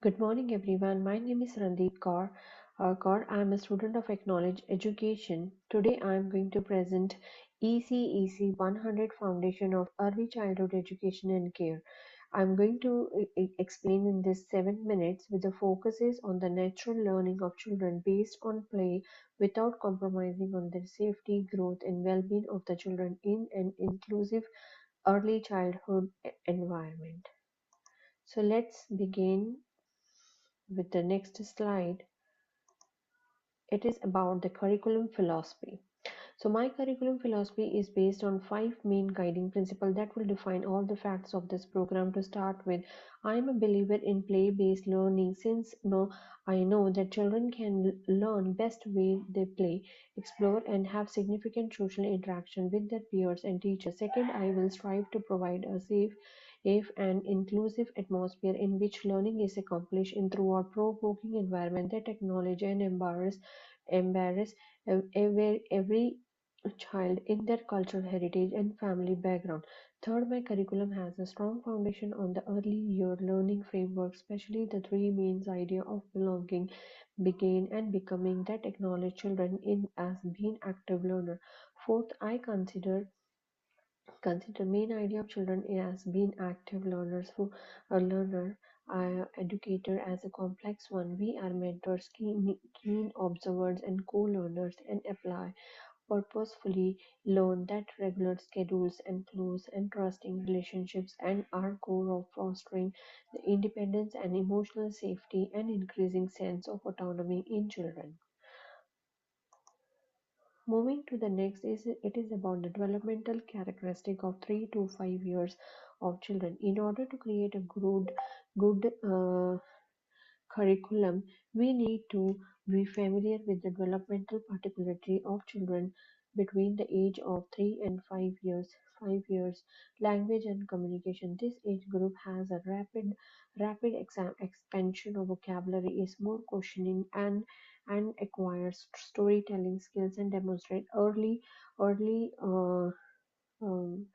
Good morning, everyone. My name is Randeep Kaur. I am a student of Acknowledge Education. Today, I am going to present ECEC 100 Foundation of Early Childhood Education and Care. I am going to explain in this 7 minutes with the focuses on the natural learning of children based on play without compromising on their safety, growth, and well-being of the children in an inclusive early childhood environment. So let's begin with the next slide. It is about the curriculum philosophy. So my curriculum philosophy is based on five main guiding principles that will define all the facts of this program. To start with, I am a believer in play-based learning since I know that children can learn best way they play, explore and have significant social interaction with their peers and teachers. Second, I will strive to provide a safe and inclusive atmosphere in which learning is accomplished in throughout provoking environment that acknowledge and embrace every child in their cultural heritage and family background. Third, my curriculum has a strong foundation on the early year learning framework, especially the three main idea of belonging, begin, and becoming that acknowledge children in as being active learner. Fourth, I consider main idea of children as being active learners who a learner educator as a complex one. We are mentors, keen observers, and co-learners, and apply purposefully learn that regular schedules and close and trusting relationships and are core of fostering the independence and emotional safety and increasing sense of autonomy in children. Moving to the next is it is about the developmental characteristic of 3 to 5 years of children. In order to create a good curriculum, we need to be familiar with the developmental particularity of children between the age of 3 and 5 years. 5 years language and communication. This age group has a rapid expansion of vocabulary, is more questioning and acquires storytelling skills and demonstrate early um,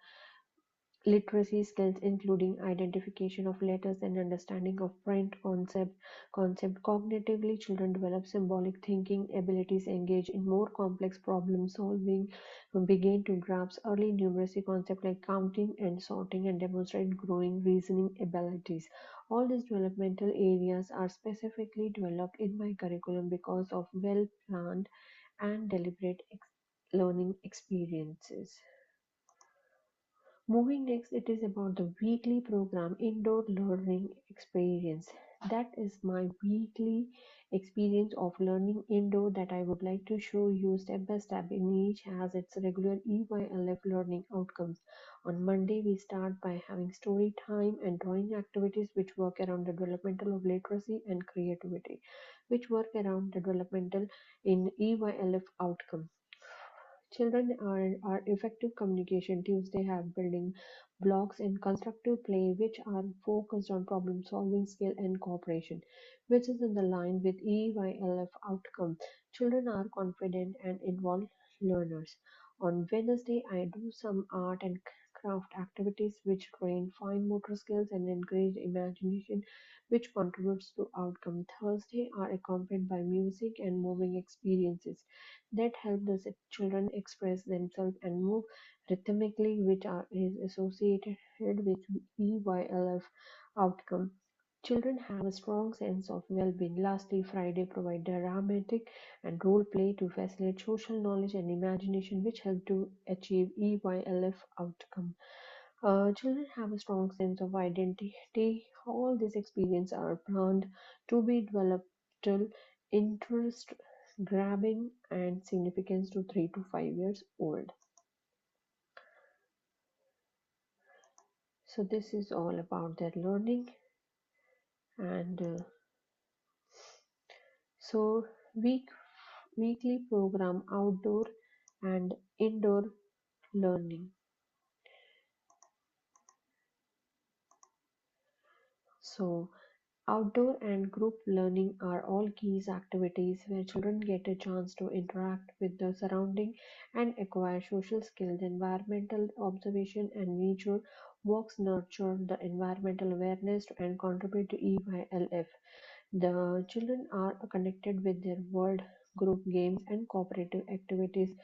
literacy skills including identification of letters and understanding of print concept. Cognitively, children develop symbolic thinking abilities, engage in more complex problem solving, begin to grasp early numeracy concepts like counting and sorting, and demonstrate growing reasoning abilities. All these developmental areas are specifically developed in my curriculum because of well planned and deliberate learning experiences. Moving next, it is about the weekly program indoor learning experience. That is my weekly experience of learning indoor that I would like to show you step by step. In each has its regular EYLF learning outcomes. On Monday, we start by having story time and drawing activities which work around the developmental of literacy and creativity, which work around the developmental in EYLF outcome. Children are effective communication. Tuesday have building blocks in constructive play, which are focused on problem solving skill and cooperation, which is in the line with EYLF outcome. Children are confident and involved learners. On Wednesday, I do some art and craft activities which train fine motor skills and encourage imagination, which contributes to outcome. Thursday are accompanied by music and moving experiences that help the children express themselves and move rhythmically, which is associated with EYLF outcome. Children have a strong sense of well-being. Lastly, Friday provide dramatic and role play to facilitate social knowledge and imagination, which help to achieve EYLF outcome. Children have a strong sense of identity. All these experiences are planned to be developed till interest grabbing and significance to 3 to 5 years old. So this is all about their learning and so weekly program outdoor and indoor learning. So outdoor and group learning are all keys activities where children get a chance to interact with the surrounding and acquire social skills. Environmental observation and nature Walks nurture the environmental awareness and contribute to EYLF. The children are connected with their world, group games, and cooperative activities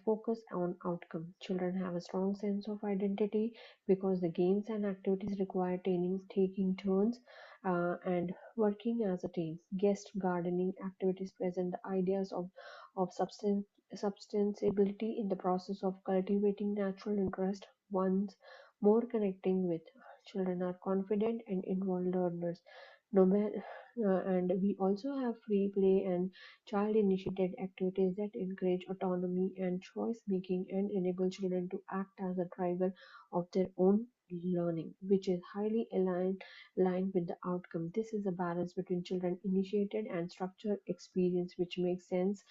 focus on outcome. Children have a strong sense of identity because the games and activities require taking turns and working as a team. Guest gardening activities present the ideas of substantiability in the process of cultivating natural interest, once more connecting with. Children are confident and involved learners. No and we also have free play and child initiated activities that encourage autonomy and choice making and enable children to act as a driver of their own learning, which is highly aligned with the outcome. This is a balance between children initiated and structured experience, which makes sense,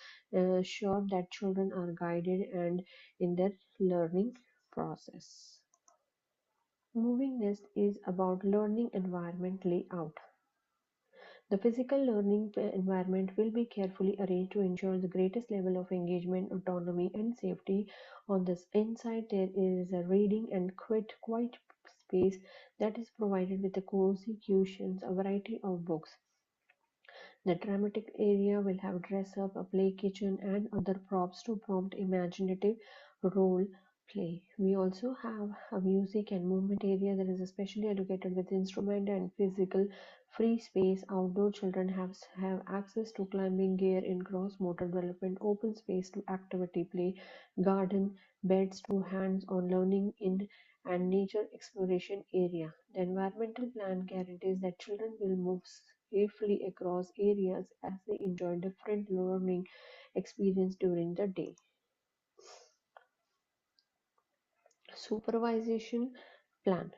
sure that children are guided and in their learning process. Moving next is about learning environment layout. The physical learning environment will be carefully arranged to ensure the greatest level of engagement, autonomy, and safety. On this inside, there is a reading and quiet space that is provided with the cozy cushions, a variety of books. The dramatic area will have dress up, a play kitchen, and other props to prompt imaginative role play. We also have a music and movement area that is especially allocated with instrument and physical free space. Outdoor children have access to climbing gear in gross motor development, open space to activity play, garden, beds to hands-on learning in and nature exploration area. The environmental plan guarantees that children will move safely across areas as they enjoy different learning experience during the day. Supervision plan.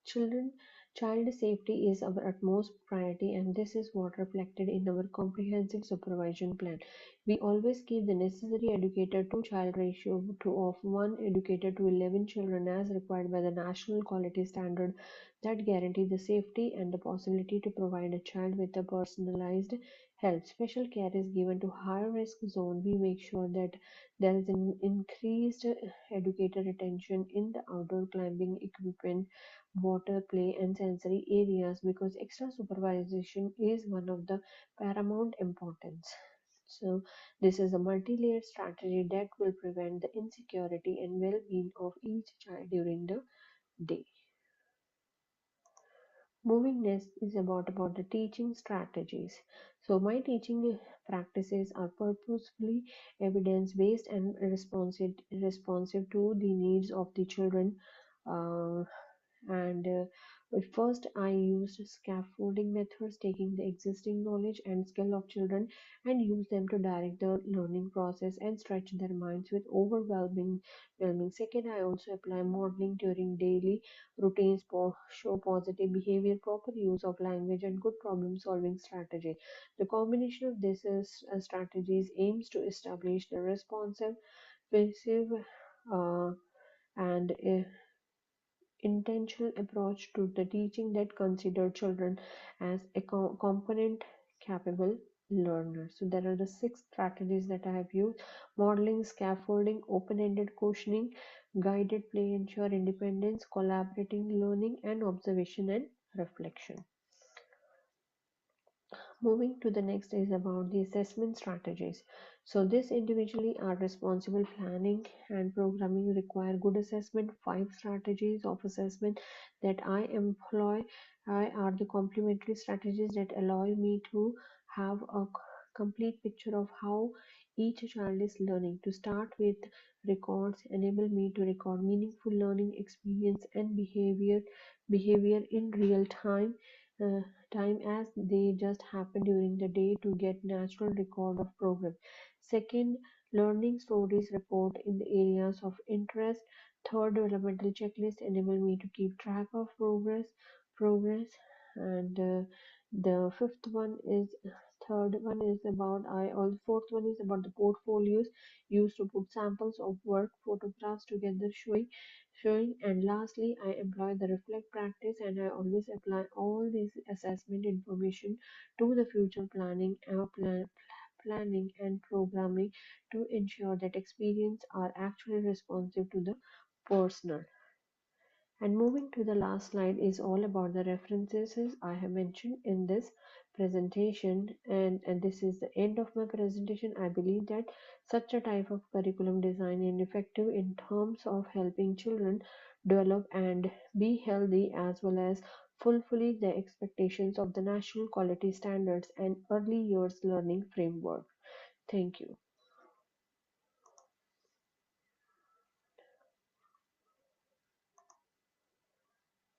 Children Child safety is our utmost priority, and this is what reflected in our comprehensive supervision plan. We always keep the necessary educator to child ratio of 1 educator to 11 children as required by the national quality standard that guarantee the safety and the possibility to provide a child with a personalized help. Special care is given to higher risk zone. We make sure that there is an increased educator retention in the outdoor climbing equipment, water play, and sensory areas because extra supervision is one of the paramount importance. So, this is a multi layered strategy that will prevent the insecurity and well being of each child during the day. Moving next is about the teaching strategies. So my teaching practices are purposefully evidence based and responsive to the needs of the children. Uh, and But first, I used scaffolding methods, taking the existing knowledge and skill of children and use them to direct the learning process and stretch their minds with overwhelming. Second, I also apply modeling during daily routines, show positive behavior, proper use of language, and good problem solving strategy. The combination of these strategies aims to establish the responsive, passive, uh, and intentional approach to the teaching that consider children as a component capable learners. So there are the 6 strategies that I have used: modeling, scaffolding, open-ended questioning, guided play ensure independence, collaborating learning, and observation and reflection. Moving to the next is about the assessment strategies. So this individually are responsible planning and programming require good assessment. 5 strategies of assessment that I employ are the complementary strategies that allow me to have a complete picture of how each child is learning. To start with, records enable me to record meaningful learning experience and behavior in real uh, time as they just happen during the day to get natural record of progress. Second, learning stories report in the areas of interest. Third, developmental checklist enable me to keep track of progress. And the fifth one is third one is about I all fourth one is about the portfolios used to put samples of work photographs together showing. And lastly, I employ the reflect practice, and I always apply all this assessment information to the future planning and programming to ensure that experience are actually responsive to the personal. And moving to the last slide is all about the references I have mentioned in this presentation. And this is the end of my presentation. I believe that such a type of curriculum design is effective in terms of helping children develop and be healthy as well as fulfilling the expectations of the national quality standards and early years learning framework. Thank you.